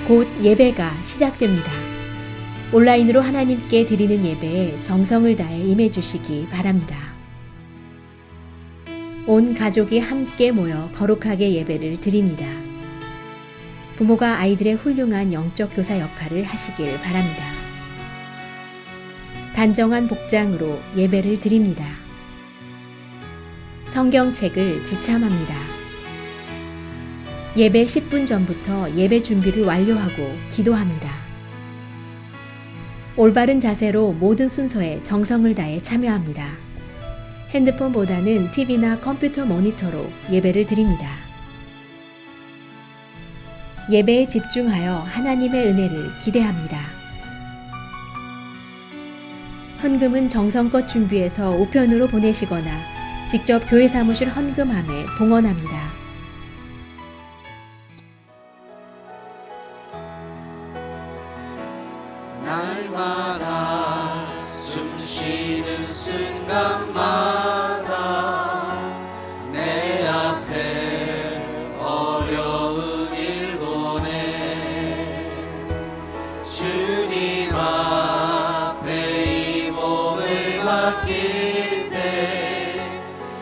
곧 예배가 시작됩니다. 온라인으로 하나님께 드리는 예배에 정성을 다해 임해 주시기 바랍니다. 온 가족이 함께 모여 거룩하게 예배를 드립니다. 부모가 아이들의 훌륭한 영적 교사 역할을 하시길 바랍니다. 단정한 복장으로 예배를 드립니다. 성경책을 지참합니다. 예배 10분 전부터 예배 준비를 완료하고 기도합니다. 올바른 자세로 모든 순서에 정성을 다해 참여합니다. 핸드폰보다는 TV나 컴퓨터 모니터로 예배를 드립니다. 예배에 집중하여 하나님의 은혜를 기대합니다. 헌금은 정성껏 준비해서 우편으로 보내시거나 직접 교회 사무실 헌금함에 봉헌합니다. 날마다 숨쉬는 순간마다 내 앞에 어려운 일 보내 주님 앞에 이 몸을 맡길 때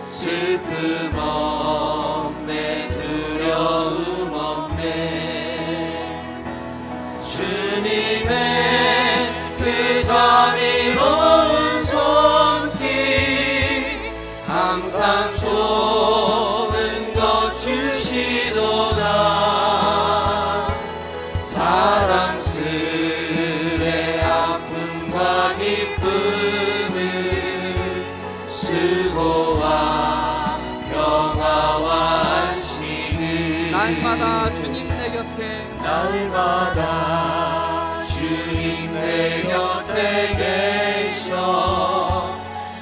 슬픔 없네 두려움 없네 주님의 그 자비로운 손길 항상 좋은 것 주시도다 사랑스레 아픔과 기쁨을 수고와 평화와 안식을 날마다 주님 내 곁에 날마다 주님 내 곁에 계셔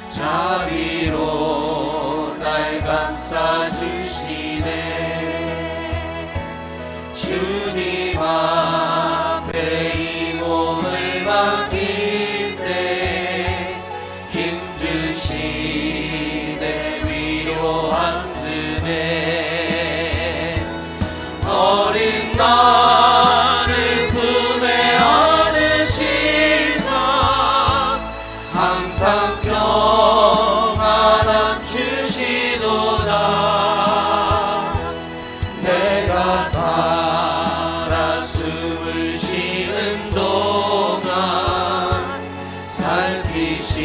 자비로 날 감싸주시네 주님 앞에 이 몸을 맡길 때 힘주시네 위로함 주네 어린 나를 품에 안으시사 항상 평안함 주시도다 내가 살아 숨을 쉬는 동안 살피신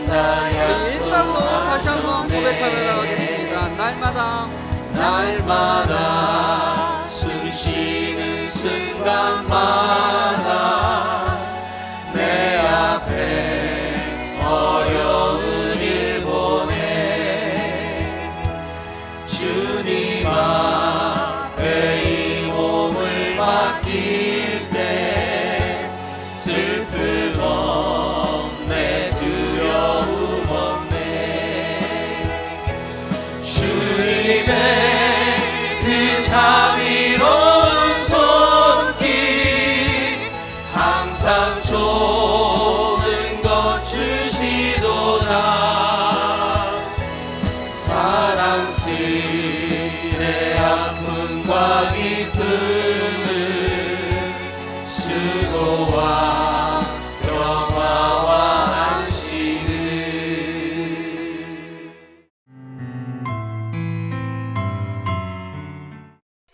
나 일상으로 다시 한번 약속하셨네 고백하며 나가겠습니다. 날마다 숨 쉬는 순간마다 내 앞에 어려운 일 보내 주님 앞에 이 몸을 맡길 때 슬픔 없네 두려움 없네 주님의 그 자비로운 손길 항상 좋은 것 주시도다 사랑스레 아픔과 기쁨을 수고와 평화와 안식을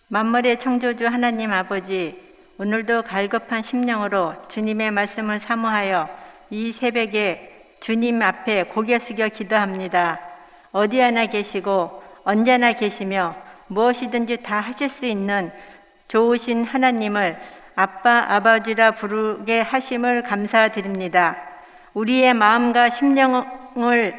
만물의 창조주 하나님 아버지, 오늘도 갈급한 심령으로 주님의 말씀을 사모하여 이 새벽에 주님 앞에 고개 숙여 기도합니다. 어디 하나 계시고 언제나 계시며 무엇이든지 다 하실 수 있는 좋으신 하나님을 아빠, 아버지라 부르게 하심을 감사드립니다. 우리의 마음과 심령을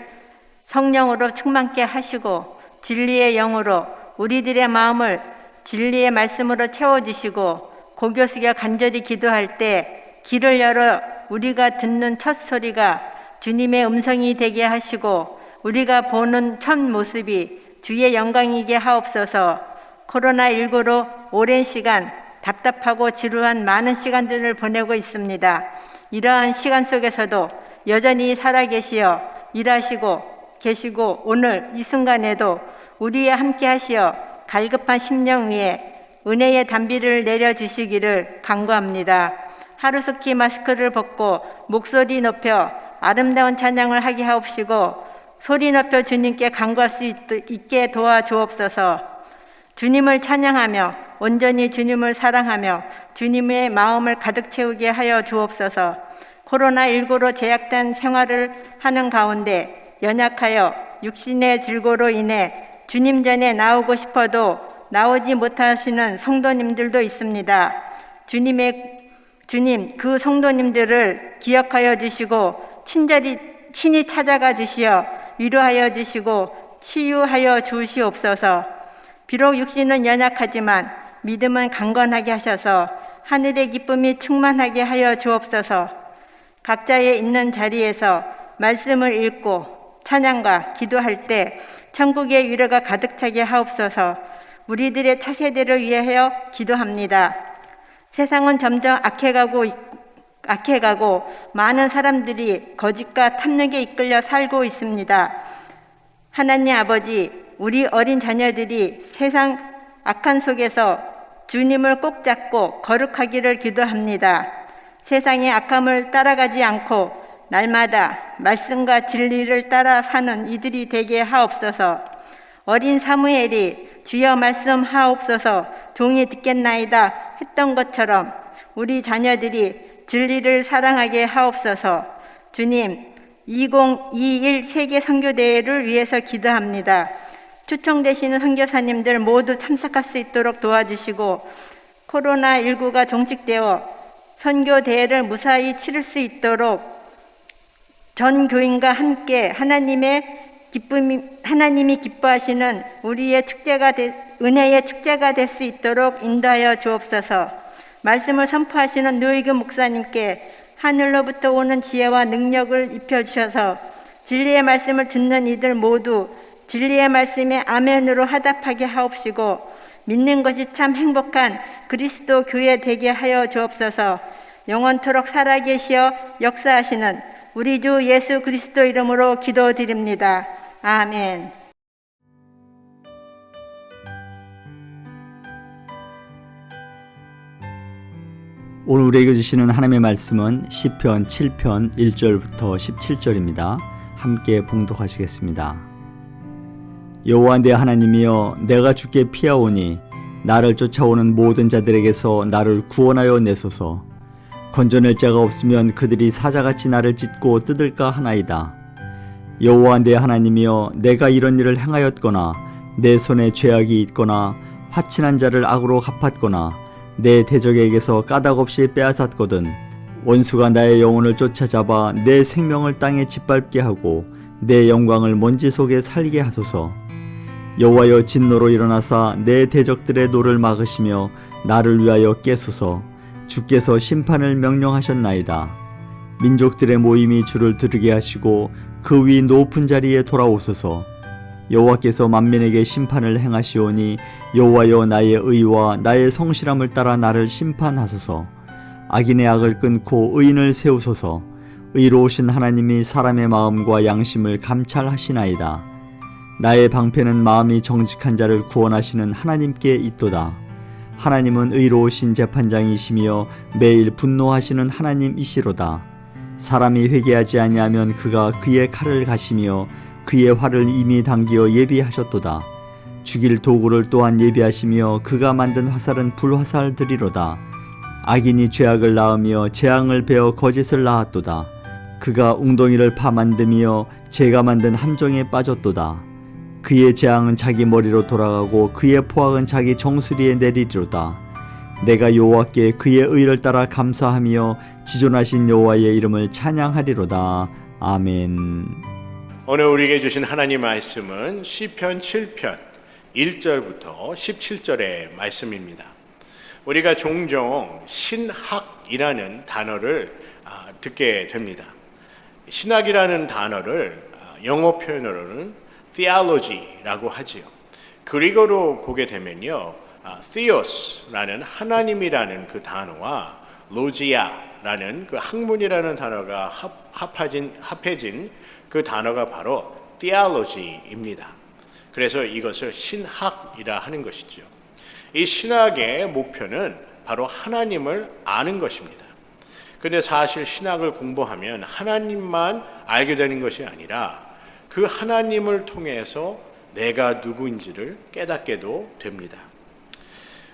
성령으로 충만케 하시고 진리의 영으로 우리들의 마음을 진리의 말씀으로 채워주시고 고개 숙여 간절히 기도할 때 길을 열어 우리가 듣는 첫 소리가 주님의 음성이 되게 하시고 우리가 보는 첫 모습이 주의 영광이게 하옵소서. 코로나19로 오랜 시간 답답하고 지루한 많은 시간들을 보내고 있습니다. 이러한 시간 속에서도 여전히 살아계시어 일하시고 계시고 오늘 이 순간에도 우리와 함께 하시어 갈급한 심령 위에 은혜의 단비를 내려주시기를 간구합니다. 하루속히 마스크를 벗고 목소리 높여 아름다운 찬양을 하게 하옵시고 소리 높여 주님께 간구할 수 있게 도와주옵소서. 주님을 찬양하며 온전히 주님을 사랑하며 주님의 마음을 가득 채우게 하여 주옵소서. 코로나19로 제약된 생활을 하는 가운데 연약하여 육신의 질고로 인해 주님 전에 나오고 싶어도 나오지 못하시는 성도님들도 있습니다. 주님, 그 성도님들을 기억하여 주시고 친히 찾아가 주시어 위로하여 주시고 치유하여 주시옵소서. 비록 육신은 연약하지만 믿음은 강건하게 하셔서 하늘의 기쁨이 충만하게 하여 주옵소서. 각자의 있는 자리에서 말씀을 읽고 찬양과 기도할 때 천국의 위로가 가득 차게 하옵소서. 우리들의 차세대를 위하여 기도합니다. 세상은 점점 악해가고 많은 사람들이 거짓과 탐욕에 이끌려 살고 있습니다. 하나님 아버지, 우리 어린 자녀들이 세상 악한 속에서 주님을 꼭 잡고 거룩하기를 기도합니다. 세상의 악함을 따라가지 않고 날마다 말씀과 진리를 따라 사는 이들이 되게 하옵소서. 어린 사무엘이 주여 말씀하옵소서 종이 듣겠나이다 했던 것처럼 우리 자녀들이 진리를 사랑하게 하옵소서. 주님, 2021 세계 선교대회를 위해서 기도합니다. 초청되시는 선교사님들 모두 참석할 수 있도록 도와주시고 코로나19가 종식되어 선교대회를 무사히 치를 수 있도록 전 교인과 함께 하나님이 기뻐하시는 우리의 은혜의 축제가 될 수 있도록 인도하여 주옵소서. 말씀을 선포하시는 노이그 목사님께 하늘로부터 오는 지혜와 능력을 입혀주셔서 진리의 말씀을 듣는 이들 모두 진리의 말씀에 아멘으로 화답하게 하옵시고 믿는 것이 참 행복한 그리스도 교회 되게 하여 주옵소서. 영원토록 살아계시어 역사하시는 우리 주 예수 그리스도 이름으로 기도드립니다. 아멘. 오늘 우리에게 주시는 하나님의 말씀은 시편 7편 1절부터 17절입니다. 함께 봉독하시겠습니다. 여호와 내 하나님이여, 내가 주께 피하오니 나를 쫓아오는 모든 자들에게서 나를 구원하여 내소서. 건져낼 자가 없으면 그들이 사자같이 나를 찢고 뜯을까 하나이다. 여호와 내 하나님이여, 내가 이런 일을 행하였거나 내 손에 죄악이 있거나 화친한 자를 악으로 갚았거나 내 대적에게서 까닭없이 빼앗았거든 원수가 나의 영혼을 쫓아잡아 내 생명을 땅에 짓밟게 하고 내 영광을 먼지 속에 살게 하소서. 여호와여, 진노로 일어나사 내 대적들의 노를 막으시며 나를 위하여 깨소서. 주께서 심판을 명령하셨나이다. 민족들의 모임이 주를 들으게 하시고 그 위 높은 자리에 돌아오소서. 여호와께서 만민에게 심판을 행하시오니 여호와여, 나의 의와 나의 성실함을 따라 나를 심판하소서. 악인의 악을 끊고 의인을 세우소서. 의로우신 하나님이 사람의 마음과 양심을 감찰하시나이다. 나의 방패는 마음이 정직한 자를 구원하시는 하나님께 있도다. 하나님은 의로우신 재판장이시며 매일 분노하시는 하나님이시로다. 사람이 회개하지 아니하면 그가 그의 칼을 가시며 그의 활을 이미 당기어 예비하셨도다. 죽일 도구를 또한 예비하시며 그가 만든 화살은 불화살들이로다. 악인이 죄악을 낳으며 재앙을 베어 거짓을 낳았도다. 그가 웅덩이를 파 만듦이여 재가 만든 함정에 빠졌도다. 그의 재앙은 자기 머리로 돌아가고 그의 포악은 자기 정수리에 내리리로다. 내가 여호와께 그의 의를 따라 감사하며 지존하신 여호와의 이름을 찬양하리로다. 아멘. 오늘 우리에게 주신 하나님 말씀은 시편 7편 1절부터 17절의 말씀입니다. 우리가 종종 신학이라는 단어를 듣게 됩니다. 신학이라는 단어를 영어 표현으로는 theology라고 하지요. 그리고로 보게 되면요, theos라는 하나님이라는 그 단어와 로지아라는 그 학문이라는 단어가 합해진 그 단어가 바로 theology입니다. 그래서 이것을 신학이라 하는 것이죠. 이 신학의 목표는 바로 하나님을 아는 것입니다. 근데 사실 신학을 공부하면 하나님만 알게 되는 것이 아니라 그 하나님을 통해서 내가 누구인지를 깨닫게도 됩니다.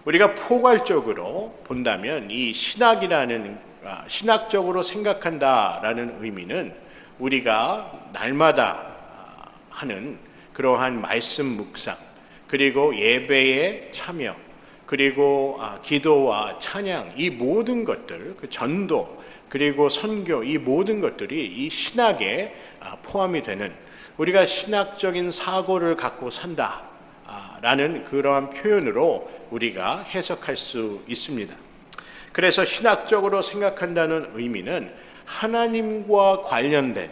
우리가 포괄적으로 본다면 이 신학적으로 생각한다라는 의미는 우리가 날마다 하는 그러한 말씀 묵상, 그리고 예배의 참여, 그리고 기도와 찬양, 이 모든 것들, 그 전도, 그리고 선교, 이 모든 것들이 이 신학에 포함이 되는, 우리가 신학적인 사고를 갖고 산다 라는 그러한 표현으로 우리가 해석할 수 있습니다. 그래서 신학적으로 생각한다는 의미는 하나님과 관련된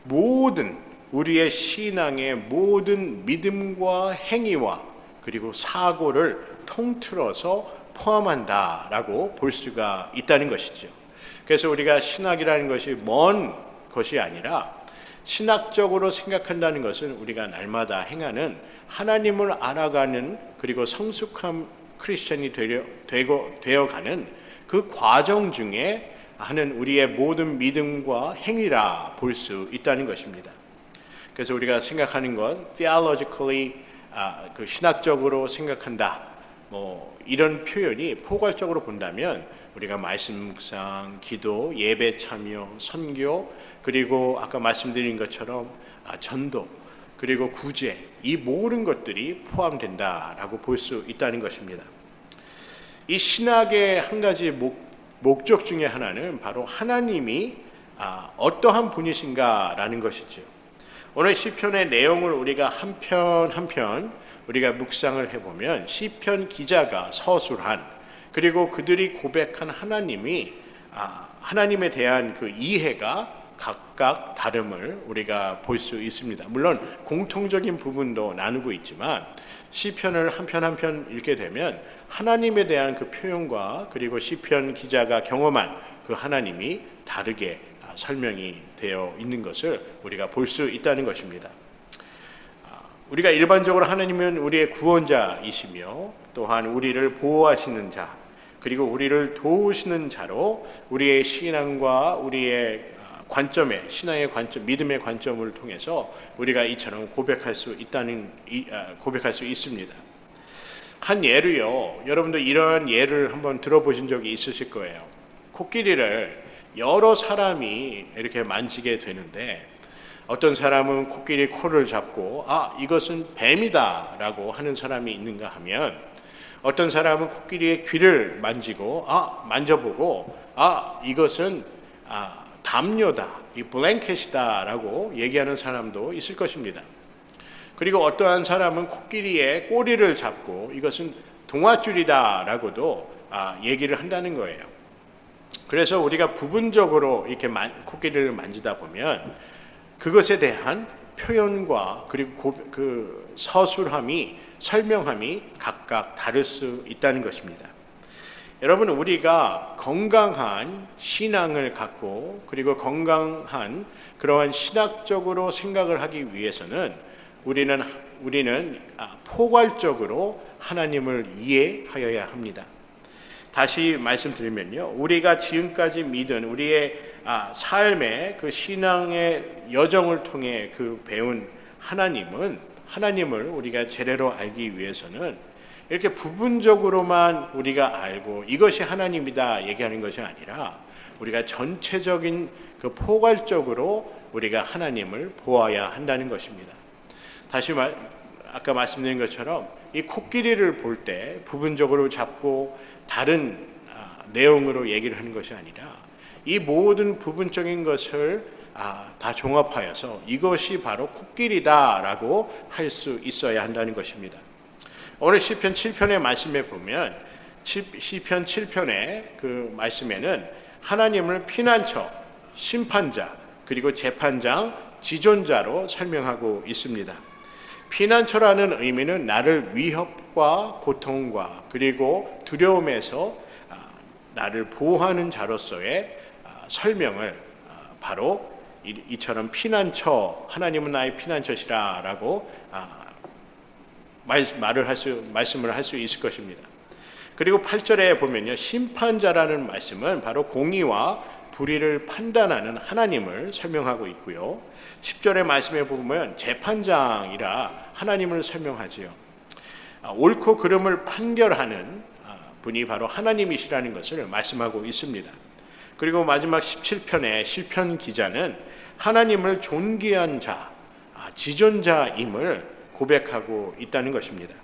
모든 우리의 신앙의 모든 믿음과 행위와 그리고 사고를 통틀어서 포함한다라고 볼 수가 있다는 것이죠. 그래서 우리가 신학이라는 것이 먼 것이 아니라 신학적으로 생각한다는 것은 우리가 날마다 행하는 하나님을 알아가는, 그리고 성숙한 크리스천이 되어가는 그 과정 중에 하는 우리의 모든 믿음과 행위라 볼 수 있다는 것입니다. 그래서 우리가 생각하는 것, theologically, 그 신학적으로 생각한다, 이런 표현이 포괄적으로 본다면 우리가 말씀 묵상, 기도, 예배 참여, 선교, 그리고 아까 말씀드린 것처럼 전도, 그리고 구제, 이 모든 것들이 포함된다라고 볼 수 있다는 것입니다. 이 신학의 한 가지 목적 중에 하나는 바로 하나님이 어떠한 분이신가라는 것이죠. 오늘 시편의 내용을 우리가 한 편 한 편 우리가 묵상을 해보면 시편 기자가 서술한, 그리고 그들이 고백한 하나님이 하나님에 대한 그 이해가 각각 다름을 우리가 볼 수 있습니다. 물론 공통적인 부분도 나누고 있지만 시편을 한 편 한 편 읽게 되면 하나님에 대한 그 표현과 그리고 시편 기자가 경험한 그 하나님이 다르게 설명이 되어 있는 것을 우리가 볼 수 있다는 것입니다. 우리가 일반적으로 하나님은 우리의 구원자이시며 또한 우리를 보호하시는 자, 그리고 우리를 도우시는 자로 우리의 신앙과 우리의 관점에, 신앙의 관점, 믿음의 관점을 통해서 우리가 이처럼 고백할 수 있습니다. 한 예로요, 여러분도 이런 예를 한번 들어보신 적이 있으실 거예요. 코끼리를 여러 사람이 이렇게 만지게 되는데 어떤 사람은 코끼리 코를 잡고 이것은 뱀이다 라고 하는 사람이 있는가 하면, 어떤 사람은 코끼리의 귀를 만져보고 이것은 담요다, 이 블랭켓이다 라고 얘기하는 사람도 있을 것입니다. 그리고 어떠한 사람은 코끼리의 꼬리를 잡고 이것은 동아줄이다 라고도 얘기를 한다는 거예요. 그래서 우리가 부분적으로 이렇게 코끼리를 만지다 보면 그것에 대한 표현과 그리고 그 서술함이, 설명함이 각각 다를 수 있다는 것입니다. 여러분, 우리가 건강한 신앙을 갖고 그리고 건강한 그러한 신학적으로 생각을 하기 위해서는 우리는 포괄적으로 하나님을 이해하여야 합니다. 다시 말씀드리면요, 우리가 지금까지 믿은 우리의 삶의 그 신앙의 여정을 통해 그 배운 하나님을 우리가 제대로 알기 위해서는 이렇게 부분적으로만 우리가 알고 이것이 하나님이다 얘기하는 것이 아니라 우리가 전체적인 그 포괄적으로 우리가 하나님을 보아야 한다는 것입니다. 아까 말씀드린 것처럼 이 코끼리를 볼 때 부분적으로 잡고 다른 내용으로 얘기를 하는 것이 아니라 이 모든 부분적인 것을 다 종합하여서 이것이 바로 코끼리다라고 할 수 있어야 한다는 것입니다. 오늘 시편 7편의 말씀에 보면 시편 7편의 그 말씀에는 하나님을 피난처, 심판자, 그리고 재판장, 지존자로 설명하고 있습니다. 피난처라는 의미는 나를 위협과 고통과 그리고 두려움에서 나를 보호하는 자로서의 설명을 바로 이처럼 피난처, 하나님은 나의 피난처시라라고 말씀을 할 수 있을 것입니다. 그리고 8절에 보면요, 심판자라는 말씀은 바로 공의와 불의를 판단하는 하나님을 설명하고 있고요. 10절의 말씀에 보면 재판장이라 하나님을 설명하지요. 옳고 그름을 판결하는 분이 바로 하나님이시라는 것을 말씀하고 있습니다. 그리고 마지막 17편의 시편 기자는 하나님을 존귀한 자, 지존자임을 고백하고 있다는 것입니다.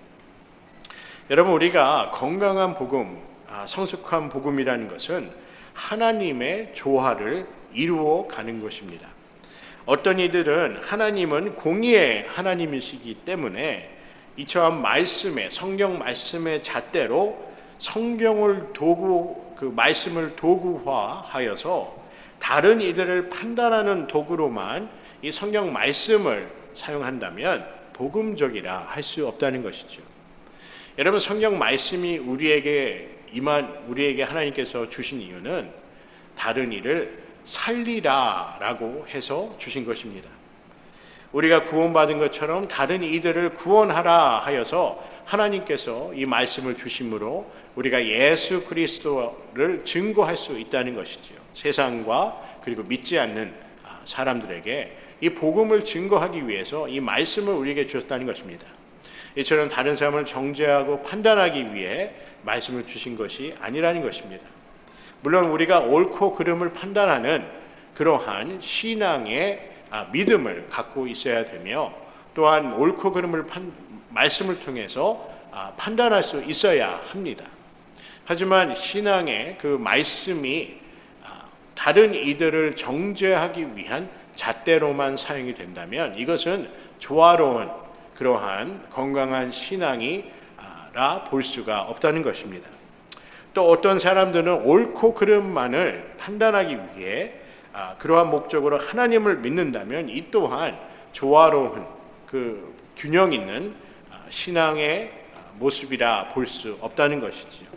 여러분, 우리가 건강한 복음, 성숙한 복음이라는 것은 하나님의 조화를 이루어 가는 것입니다. 어떤 이들은 하나님은 공의의 하나님이시기 때문에 이처럼 말씀의, 성경 말씀의 잣대로 성경을 말씀을 도구화하여서 다른 이들을 판단하는 도구로만 이 성경 말씀을 사용한다면 복음적이라 할 수 없다는 것이죠. 여러분, 성경 말씀이 우리에게 하나님께서 주신 이유는 다른 이를 살리라라고 해서 주신 것입니다. 우리가 구원받은 것처럼 다른 이들을 구원하라 하여서 하나님께서 이 말씀을 주심으로 우리가 예수 그리스도를 증거할 수 있다는 것이죠. 세상과 그리고 믿지 않는 사람들에게 이 복음을 증거하기 위해서 이 말씀을 우리에게 주셨다는 것입니다. 이처럼 다른 사람을 정죄하고 판단하기 위해 말씀을 주신 것이 아니라는 것입니다. 물론 우리가 옳고 그름을 판단하는 그러한 신앙의 믿음을 갖고 있어야 되며, 또한 옳고 그름을 말씀을 통해서 판단할 수 있어야 합니다. 하지만 신앙의 그 말씀이 다른 이들을 정죄하기 위한 잣대로만 사용이 된다면 이것은 조화로운 그러한 건강한 신앙이라 볼 수가 없다는 것입니다. 또 어떤 사람들은 옳고 그름만을 판단하기 위해 그러한 목적으로 하나님을 믿는다면 이 또한 조화로운 그 균형 있는 신앙의 모습이라 볼 수 없다는 것이지요.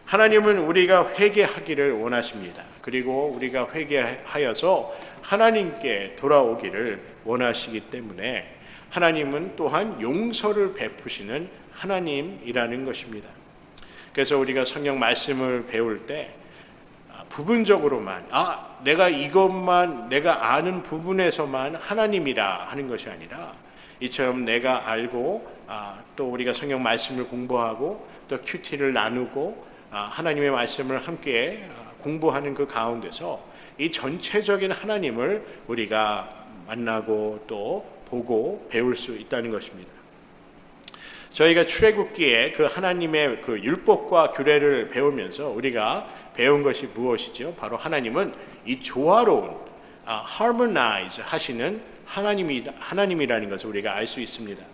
하나님은 우리가 회개하기를 원하십니다. 그리고 우리가 회개하여서 하나님께 돌아오기를 원하시기 때문에 하나님은 또한 용서를 베푸시는 하나님이라는 것입니다. 그래서 우리가 성경 말씀을 배울 때 부분적으로만 내가 아는 부분에서만 하나님이라 하는 것이 아니라 이처럼 내가 알고 또 우리가 성경 말씀을 공부하고 또 큐티를 나누고 하나님의 말씀을 함께 공부하는 그 가운데서 이 전체적인 하나님을 우리가 만나고 또 보고 배울 수 있다는 것입니다. 저희가 출애굽기에 그 하나님의 그 율법과 규례를 배우면서 우리가 배운 것이 무엇이죠? 바로 하나님은 이 조화로운 harmonize 하시는 하나님이라는 것을 우리가 알 수 있습니다.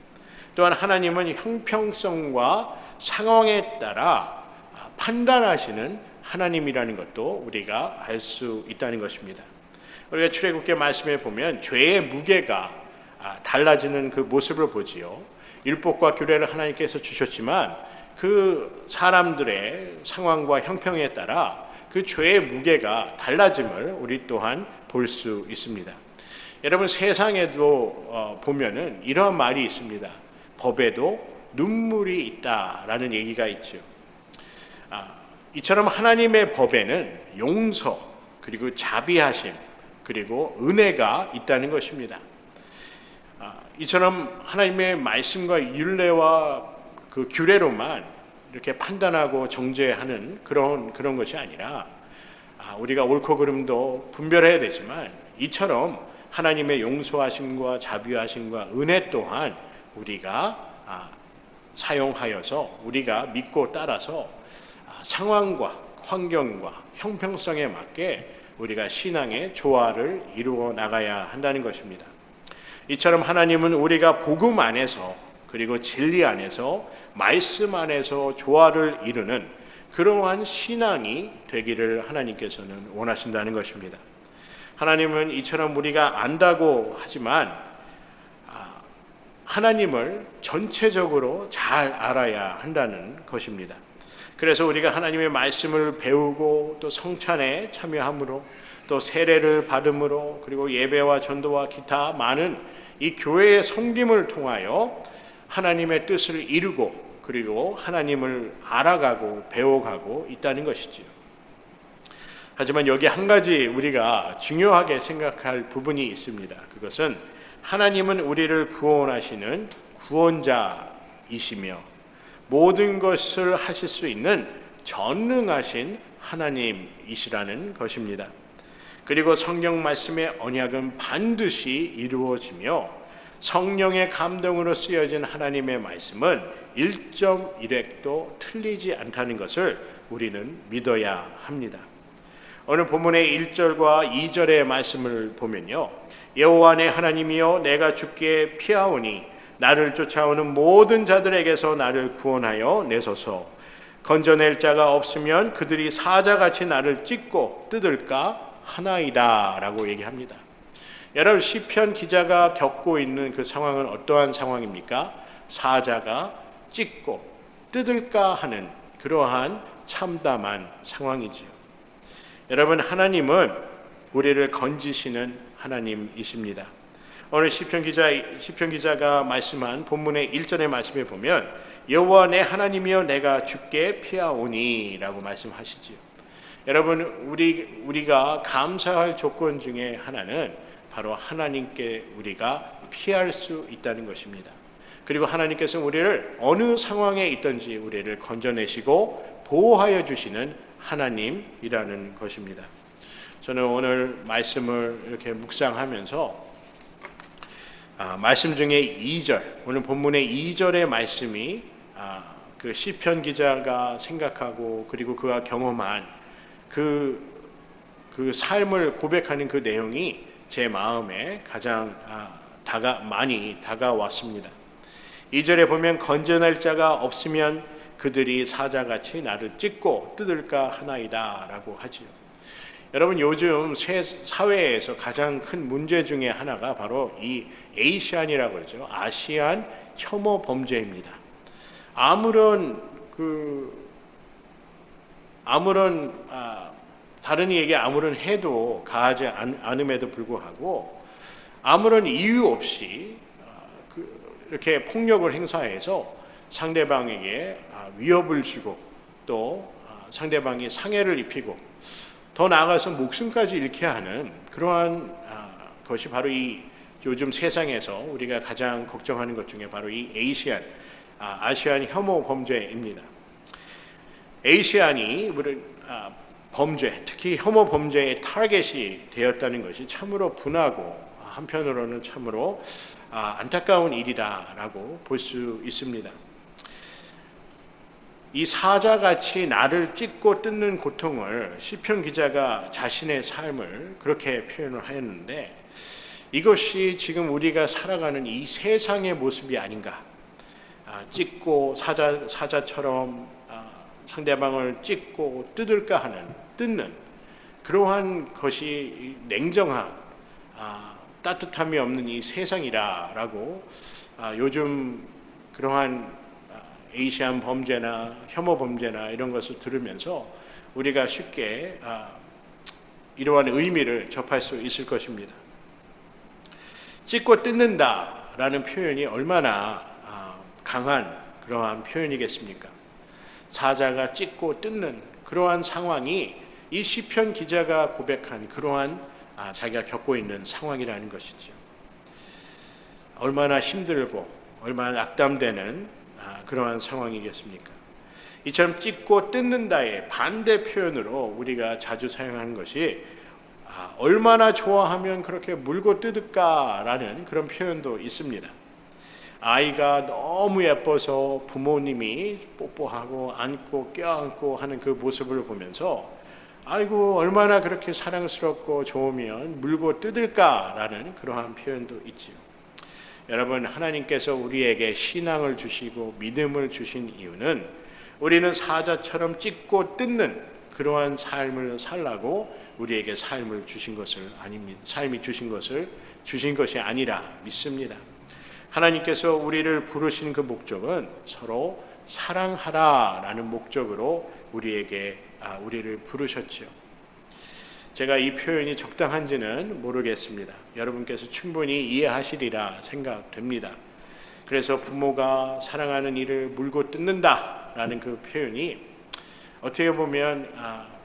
또한 하나님은 형평성과 상황에 따라 판단하시는 하나님이라는 것도 우리가 알 수 있다는 것입니다. 우리가 출애굽기 말씀에 보면 죄의 무게가 달라지는 그 모습을 보지요. 율법과 규례를 하나님께서 주셨지만 그 사람들의 상황과 형평에 따라 그 죄의 무게가 달라짐을 우리 또한 볼 수 있습니다. 여러분, 세상에도 보면은 이러한 말이 있습니다. 법에도 눈물이 있다라는 얘기가 있죠. 이처럼 하나님의 법에는 용서 그리고 자비하심 그리고 은혜가 있다는 것입니다. 이처럼 하나님의 말씀과 율례와 그 규례로만 이렇게 판단하고 정죄하는 그런 것이 아니라 우리가 옳고 그름도 분별해야 되지만 이처럼 하나님의 용서하심과 자비하심과 은혜 또한 우리가 사용하여서 우리가 믿고 따라서 상황과 환경과 형평성에 맞게 우리가 신앙의 조화를 이루어 나가야 한다는 것입니다. 이처럼 하나님은 우리가 복음 안에서 그리고 진리 안에서 말씀 안에서 조화를 이루는 그러한 신앙이 되기를 하나님께서는 원하신다는 것입니다. 하나님은 이처럼 우리가 안다고 하지만 하나님을 전체적으로 잘 알아야 한다는 것입니다. 그래서 우리가 하나님의 말씀을 배우고 또 성찬에 참여함으로 또 세례를 받음으로 그리고 예배와 전도와 기타 많은 이 교회의 섬김을 통하여 하나님의 뜻을 이루고 그리고 하나님을 알아가고 배워가고 있다는 것이지요. 하지만 여기 한 가지 우리가 중요하게 생각할 부분이 있습니다. 그것은 하나님은 우리를 구원하시는 구원자이시며 모든 것을 하실 수 있는 전능하신 하나님이시라는 것입니다. 그리고 성경 말씀의 언약은 반드시 이루어지며 성령의 감동으로 쓰여진 하나님의 말씀은 1.1획도 틀리지 않다는 것을 우리는 믿어야 합니다. 오늘 본문의 1절과 2절의 말씀을 보면요, 여호와 내 하나님이여 내가 주께 피하오니 나를 쫓아오는 모든 자들에게서 나를 구원하여 내소서. 건져낼 자가 없으면 그들이 사자같이 나를 찢고 뜯을까 하나이다 라고 얘기합니다. 여러분, 시편 기자가 겪고 있는 그 상황은 어떠한 상황입니까? 사자가 찢고 뜯을까 하는 그러한 참담한 상황이지요. 여러분, 하나님은 우리를 건지시는 하나님이십니다. 오늘 시편 기자가 말씀한 본문의 1절의 말씀에 보면 여호와 내 하나님이여 내가 주께 피하오니 라고 말씀하시지요. 여러분, 우리가 감사할 조건 중에 하나는 바로 하나님께 우리가 피할 수 있다는 것입니다. 그리고 하나님께서 우리를 어느 상황에 있든지 우리를 건져내시고 보호하여 주시는 하나님이라는 것입니다. 저는 오늘 말씀을 이렇게 묵상하면서 말씀 중에 2절, 오늘 본문의 2절의 말씀이 그 시편 기자가 생각하고 그리고 그가 경험한 그 삶을 고백하는 그 내용이 제 마음에 가장 많이 다가왔습니다. 2절에 보면 건져낼 자가 없으면 그들이 사자같이 나를 찢고 뜯을까 하나이다 라고 하지요. 여러분, 요즘 사회에서 가장 큰 문제 중에 하나가 바로 이 에이시안이라고 하죠. 아시안 혐오 범죄입니다. 다른 이에게 아무런 해도 가하지 않음에도 불구하고 아무런 이유 없이 이렇게 폭력을 행사해서 상대방에게 위협을 주고 또 상대방이 상해를 입히고 더 나아가서 목숨까지 잃게 하는 그러한 것이 바로 이 요즘 세상에서 우리가 가장 걱정하는 것 중에 바로 이 아시안 혐오 범죄입니다. 에이시안이 범죄, 특히 혐오 범죄의 타겟이 되었다는 것이 참으로 분하고 한편으로는 참으로 안타까운 일이라고 볼 수 있습니다. 이 사자같이 나를 찢고 뜯는 고통을 시편 기자가 자신의 삶을 그렇게 표현을 하였는데 이것이 지금 우리가 살아가는 이 세상의 모습이 아닌가. 찢고 사자처럼 상대방을 찢고 뜯을까 하는 뜯는 그러한 것이 냉정한 따뜻함이 없는 이 세상이라고 요즘 그러한 에이시안 범죄나 혐오 범죄나 이런 것을 들으면서 우리가 쉽게 이러한 의미를 접할 수 있을 것입니다. 찢고 뜯는다라는 표현이 얼마나 강한 그러한 표현이겠습니까? 사자가 찢고 뜯는 그러한 상황이 이 시편 기자가 고백한 그러한 자기가 겪고 있는 상황이라는 것이죠. 얼마나 힘들고 얼마나 악담되는 그러한 상황이겠습니까? 이처럼 찢고 뜯는다의 반대 표현으로 우리가 자주 사용하는 것이 얼마나 좋아하면 그렇게 물고 뜯을까라는 그런 표현도 있습니다. 아이가 너무 예뻐서 부모님이 뽀뽀하고 안고 껴안고 하는 그 모습을 보면서 아이고 얼마나 그렇게 사랑스럽고 좋으면 물고 뜯을까라는 그러한 표현도 있지요. 여러분, 하나님께서 우리에게 신앙을 주시고 믿음을 주신 이유는 우리는 사자처럼 찢고 뜯는 그러한 삶을 살라고 우리에게 삶을 주신 것을 아닙니다. 삶이 주신 것이 아니라 믿습니다. 하나님께서 우리를 부르신 그 목적은 서로 사랑하라라는 목적으로 우리를 부르셨죠. 제가 이 표현이 적당한지는 모르겠습니다. 여러분께서 충분히 이해하시리라 생각됩니다. 그래서 부모가 사랑하는 이를 물고 뜯는다라는 그 표현이 어떻게 보면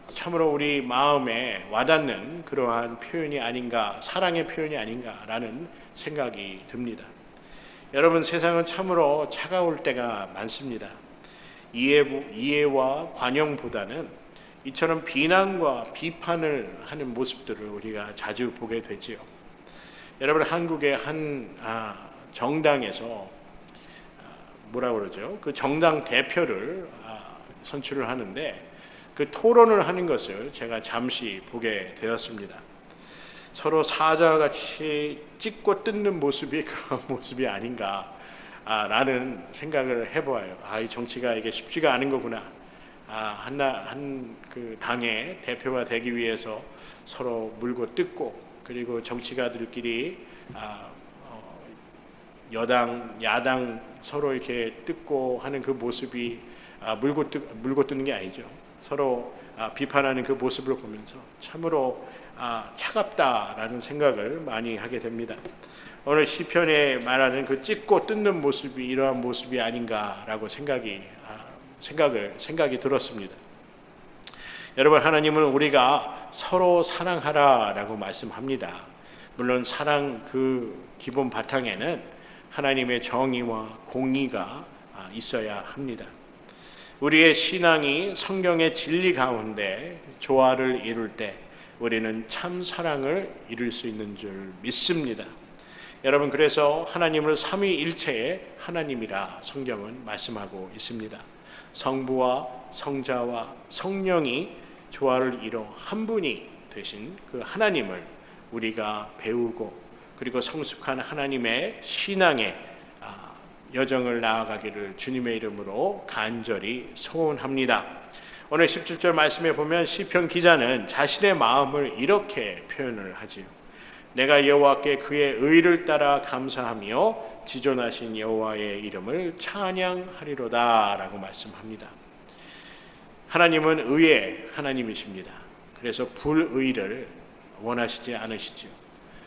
참으로 우리 마음에 와닿는 그러한 표현이 아닌가, 사랑의 표현이 아닌가라는 생각이 듭니다. 여러분, 세상은 참으로 차가울 때가 많습니다. 이해와 관용보다는 이처럼 비난과 비판을 하는 모습들을 우리가 자주 보게 되지요. 여러분, 한국의 한 정당에서 뭐라 그러죠? 그 정당 대표를 선출을 하는데 그 토론을 하는 것을 제가 잠시 보게 되었습니다. 서로 사자와 같이 찢고 뜯는 모습이 그런 모습이 아닌가라는 생각을 해보아요. 이 정치가 이게 쉽지가 않은 거구나. 그 당의 대표가 되기 위해서 서로 물고 뜯고, 그리고 정치가들끼리 여당, 야당 서로 이렇게 뜯고 하는 그 모습이 물고 뜯는 게 아니죠. 서로 비판하는 그 모습을 보면서 참으로 차갑다라는 생각을 많이 하게 됩니다. 오늘 시편에 말하는 그 찢고 뜯는 모습이 이러한 모습이 아닌가라고 생각이 들었습니다. 여러분, 하나님은 우리가 서로 사랑하라라고 말씀합니다. 물론 사랑 그 기본 바탕에는 하나님의 정의와 공의가 있어야 합니다. 우리의 신앙이 성경의 진리 가운데 조화를 이룰 때 우리는 참 사랑을 이룰 수 있는 줄 믿습니다. 여러분, 그래서 하나님을 삼위일체의 하나님이라 성경은 말씀하고 있습니다. 성부와 성자와 성령이 조화를 이뤄 한 분이 되신 그 하나님을 우리가 배우고, 그리고 성숙한 하나님의 신앙의 여정을 나아가기를 주님의 이름으로 간절히 소원합니다. 오늘 17절 말씀에 보면 시편 기자는 자신의 마음을 이렇게 표현을 하지요. 내가 여호와께 그의 의를 따라 감사하며 지존하신 여호와의 이름을 찬양하리로다 라고 말씀합니다. 하나님은 의의 하나님이십니다. 그래서 불의를 원하시지 않으시죠.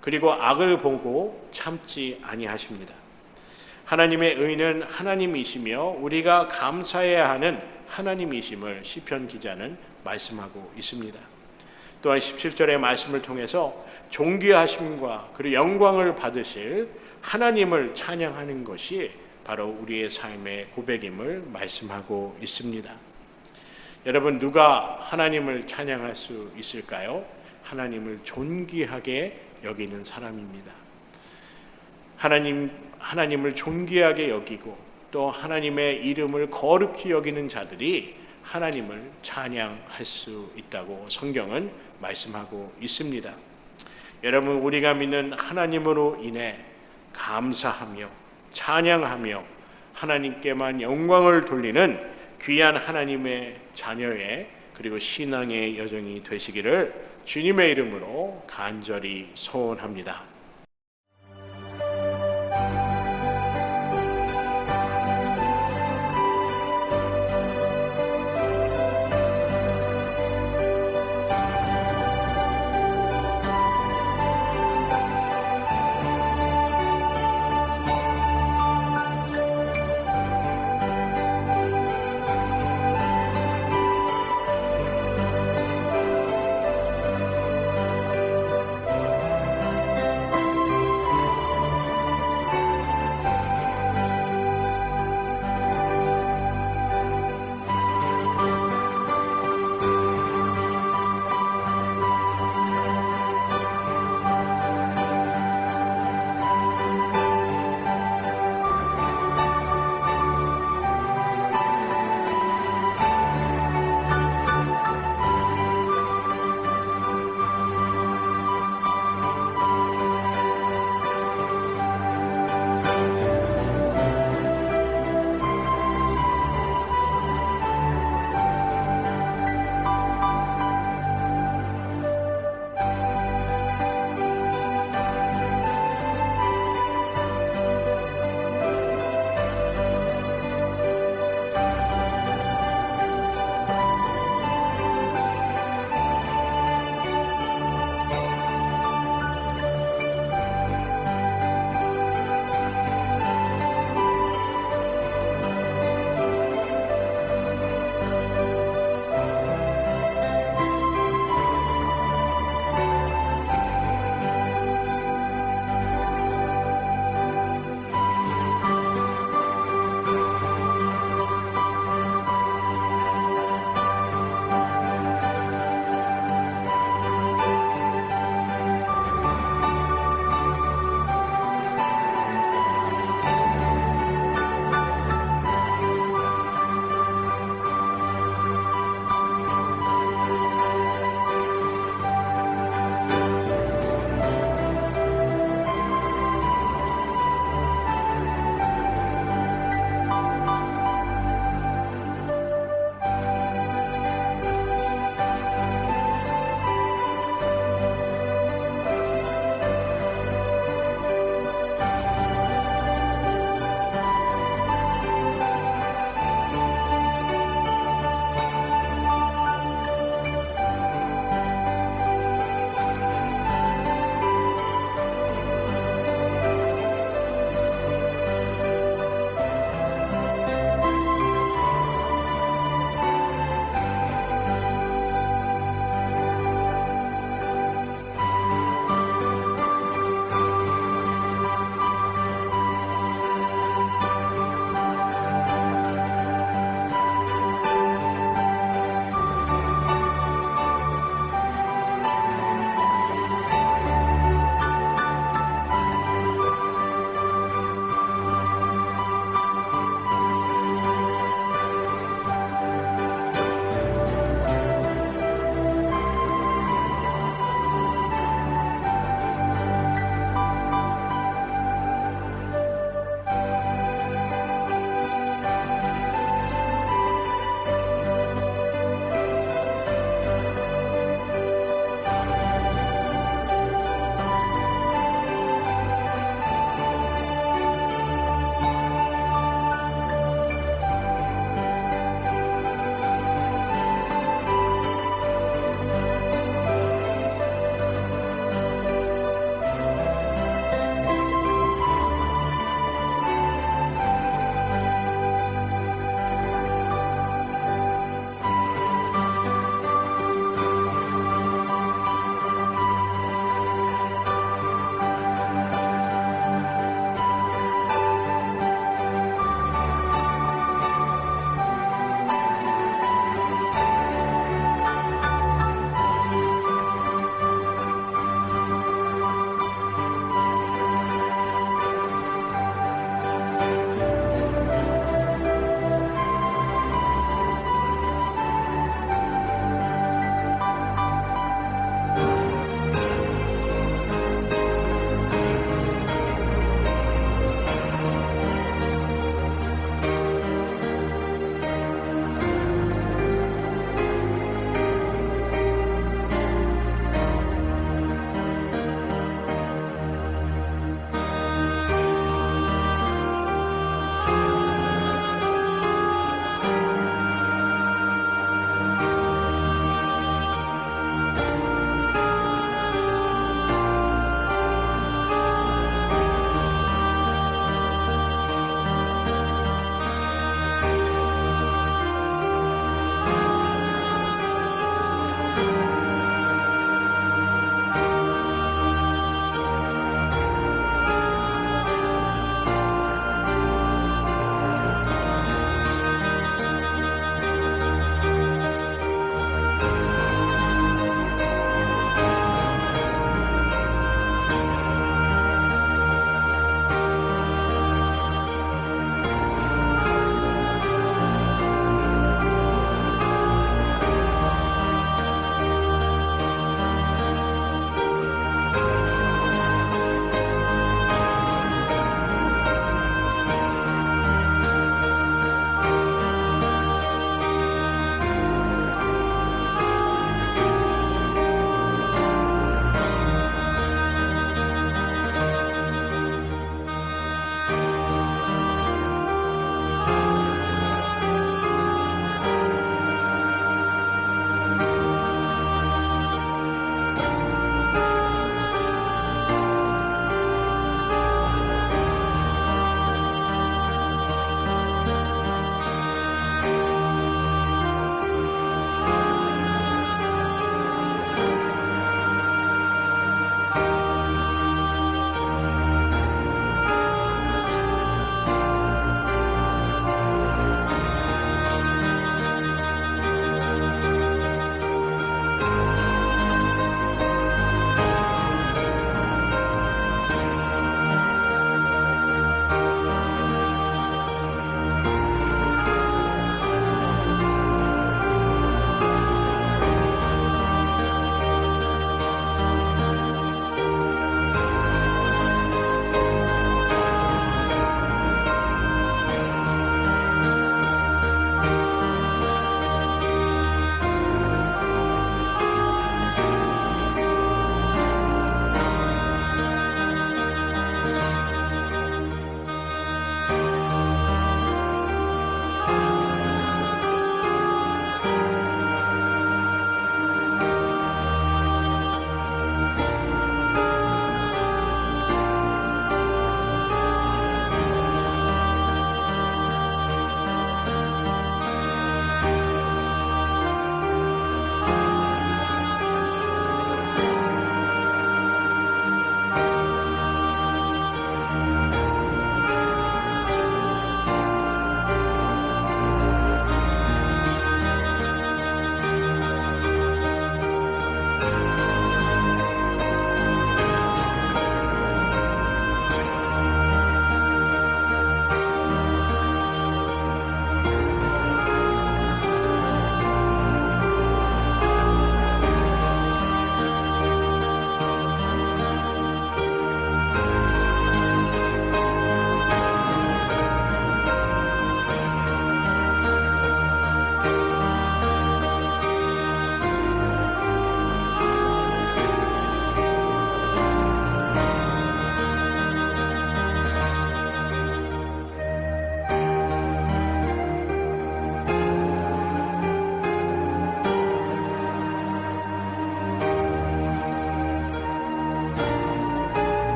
그리고 악을 보고 참지 아니하십니다. 하나님의 의는 하나님이시며 우리가 감사해야 하는 하나님이심을 시편 기자는 말씀하고 있습니다. 또한 17절의 말씀을 통해서 존귀하심과 그리고 영광을 받으실 하나님을 찬양하는 것이 바로 우리의 삶의 고백임을 말씀하고 있습니다. 여러분, 누가 하나님을 찬양할 수 있을까요? 하나님을 존귀하게 여기는 사람입니다. 하나님을 존귀하게 여기고 또 하나님의 이름을 거룩히 여기는 자들이 하나님을 찬양할 수 있다고 성경은 말씀하고 있습니다. 여러분, 우리가 믿는 하나님으로 인해 감사하며 찬양하며 하나님께만 영광을 돌리는 귀한 하나님의 자녀의 그리고 신앙의 여정이 되시기를 주님의 이름으로 간절히 소원합니다.